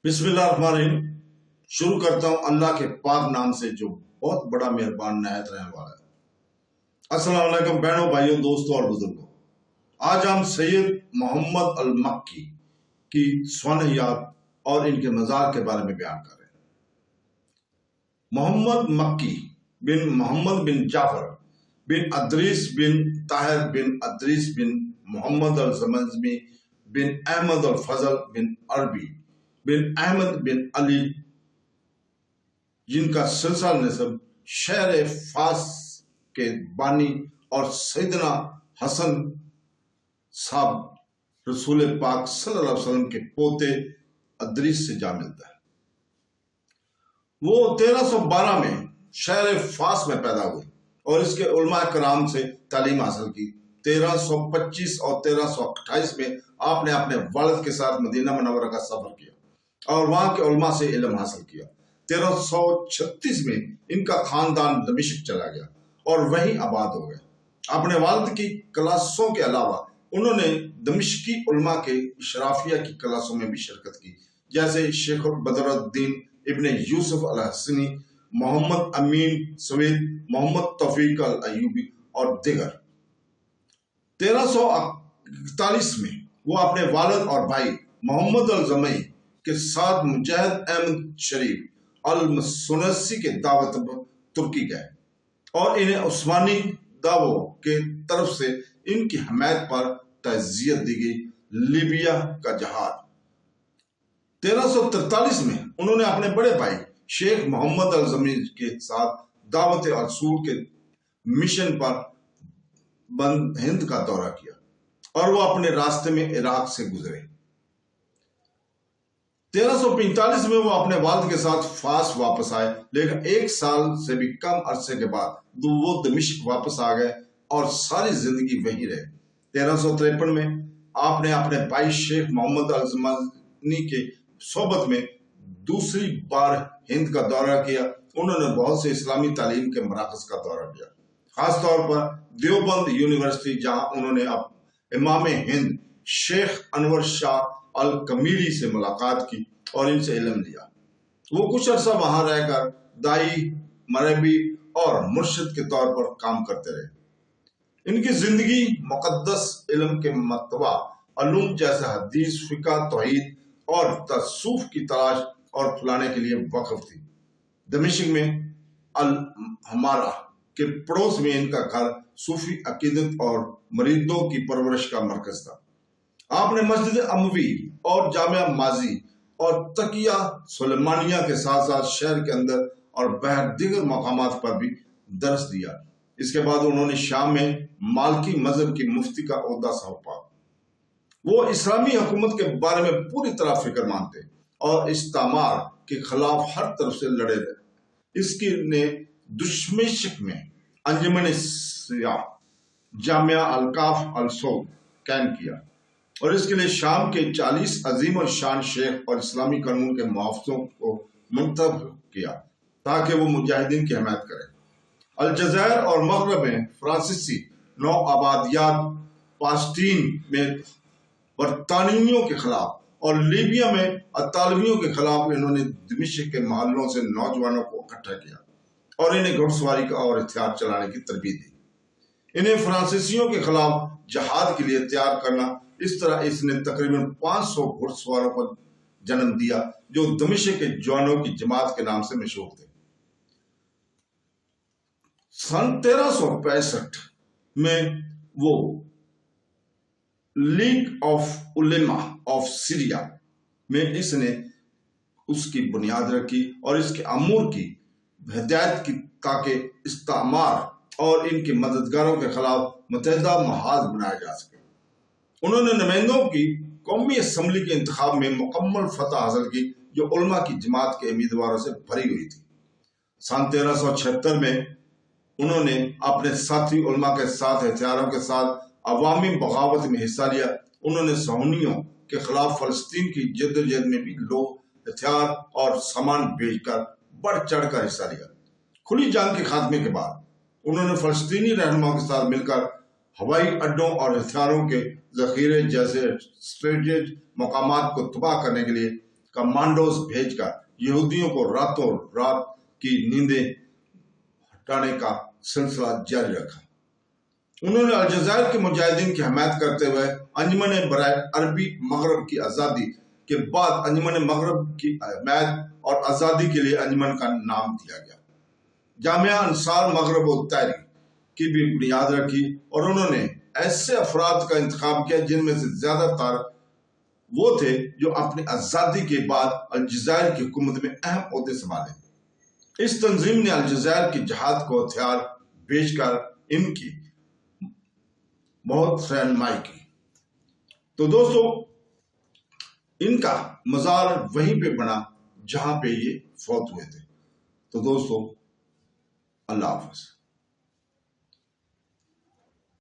बिस्मिल्लाहिर्रहमानिर्रहीम। शुरू करता हूँ अल्लाह के पाक नाम से जो बहुत बड़ा मेहरबान नायत रहने वाला है। अस्सलाम वालेकुम बहनों, भाइयों, दोस्तों और बुजुर्गों। आज हम सैयद मोहम्मद अल मक्की की स्वानहयात और इनके मज़ार के बारे में बयान कर रहे हैं। मोहम्मद मक्की बिन मोहम्मद बिन जाफर बिन अदरीस बिन ताहिर बिन अदरीस बिन मोहम्मद अल ज़मज़मी बिन अहमद अल फजल बिन अरबी बिन अहमद बिन अली, जिनका सिलसिला नसब शहर फास के बानी और सैयदना हसन साहब रसूल पाक सल्लल्लाहु अलैहि वसल्लम के पोते अदरीस से जा मिलता है। वो 1312 में शहर फास में पैदा हुए और इसके उलमा कराम से तालीम हासिल की। 1325 और 1328 में आपने अपने वालिद के साथ मदीना मुनव्वरा का सफर किया और वहां के उलमा से इल्म हासिल किया। 1336 में इनका खानदान दमिश्क चला गया और वहीं आबाद हो गया। अपने वालिद की क्लासों के अलावा उन्होंने दमिश्की उलमा के इशराफिया की क्लासों में भी शिरकत की, जैसे शेख बदरुद्दीन इब्ने यूसुफ अल हसनी, मोहम्मद अमीन सवेद, मोहम्मद तौफीक अल अयूबी और दिगर। 1341 में वो अपने वालिद और भाई मोहम्मद अल ज़मई के साथ मुजाहिद अहमद शरीफ अल मसूनसी के दावत तुर्की गए और इन्हें उस्मानी दावों के तरफ से इनकी हमायत पर तज़ियत दी गई। लीबिया का जहाद। 1343 में उन्होंने अपने बड़े भाई शेख मोहम्मद अल ज़मई के साथ दावत असूल के मिशन पर बंद हिंद का दौरा किया और वो अपने रास्ते में इराक से गुजरे। 1345 में वो अपने वालिद के साथ फास वापस आए, लेकिन एक साल से भी कम अरसे के बाद वो दमिश्क वापस आ गए और सारी जिंदगी वहीं रहे। 1353 में आपने अपने भाई शेख मोहम्मद अल ज़मनी के सोबत में दूसरी बार हिंद का दौरा किया। उन्होंने बहुत से इस्लामी तालीम के मराकज़ का दौरा किया, खासतौर पर देवबंद यूनिवर्सिटी, जहां उन्होंने अब इमाम हिंद शेख अनवर शाह अल कमीली से मुलाकात की और इनसे इल्म लिया। वो कुछ अर्सा वहां रहकर दाई, मरबी और मुर्शिद के तौर पर काम करते रहे। इनकी जिंदगी मुकद्दस इल्म के मतबा अलूम जैसे हदीस, फिका, तौहीद और तसूफ की तलाश और फैलाने के लिए वक्फ थी। दमिश्क में अल हमारा के पड़ोस में इनका घर सूफी अकीदत और मरीदों की परवरिश का मरकज था। आपने मस्जिद अमवी और जामिया माजी और तकिया सुलेमानिया के साथ साथ शहर के अंदर और बाहर दीगर मकामात पर भी दर्स दिया। इसके बाद उन्होंने शाम में मालकी मजहब की मुफ्ती का ओहदा सौंपा। वो इस्लामी हुकूमत के बारे में पूरी तरह फिक्र मानते और इस्तामार के खिलाफ हर तरफ से लड़े रहे। इसकी ने दुश्मनिश में अंजुमन सियाह, जामिया अल-काफ अल-सौद कायम किया और इसके लिए शाम के 40 अजीम और शान शेख और इस्लामी कानून के मुहाफ़िज़ों को मुंतखब किया ताकि वो मुजाहिदीन की हमायत करें। अलजायर और मगरब में फ्रांसीसी नौ आबादियात, पास्टीन में बरतानियों के खिलाफ और लीबिया में अतालवियों के खिलाफ इन्होंने दमिश्क के महलों से नौजवानों को इकट्ठा किया और इन्हें घुड़सवारी का और हथियार चलाने की तरबीत दी। इन्हें फ्रांसीसियों के खिलाफ जहाद के लिए तैयार करना। इस तरह इसने तकरीबन 500 घुड़सवारों को जन्म दिया जो दमिश्क के जवानों की जमात के नाम से मशहूर थे। सन 1365 में वो league of Ulema of Syria में इसने उसकी बुनियाद रखी और इसके अमूर की हिदायत की ताकि इस्तामार और इनके मददगारों के खिलाफ मुतहदा महाज बनाया जा सके। उन्होंने नुमाइंदों की कौमी असम्बली के इंतखाब में मुकम्मल फतह हासिल की जो उलमा की जमात के उम्मीदवारों से भरी हुई थी। सन 1376 में उन्होंने अपने साथी उलमा के साथ हथियारों के साथ अवामी बगावत में हिस्सा लिया। उन्होंने सहूनियों के खिलाफ फलस्तीन की जद्दोजहद में भी लोग, हथियार और सामान भेजकर बढ़ चढ़ कर हिस्सा लिया। खुली जंग के खात्मे के बाद उन्होंने फलस्तीनी रहनुमाओं के साथ मिलकर हवाई अड्डों और हथियारों के जखीरे जैसे स्ट्रेटेजिक मकामात को तबाह करने के लिए कमांडोज भेजकर यहूदियों को रातों रात की नींदें हटाने का सिलसिला जारी रखा। उन्होंने अलजायर के मुजाहिदीन की हमायत करते हुए अंजुमन बराए अरबी मगरब की आज़ादी के बाद अंजुमन मगरब की हमायत और आज़ादी के लिए अंजुमन का नाम दिया गया। जामिया अंसार मगरब और तहरीक की भी बुनियाद रखी और उन्होंने ऐसे अफराद का इंतखाब किया जिनमें से ज्यादातर वो थे जो अपनी आज़ादी के बाद अलजायर की हुकूमत में अहम ओहदे संभाले। इस तंजीम ने अलजायर की जहाद को हथियार बेचकर इनकी बहुत रहनुमाई की। तो दोस्तों, इनका मजार वहीं पे बना जहां पे ये फौत हुए थे। तो दोस्तों, अल्लाह हाफ़िज़।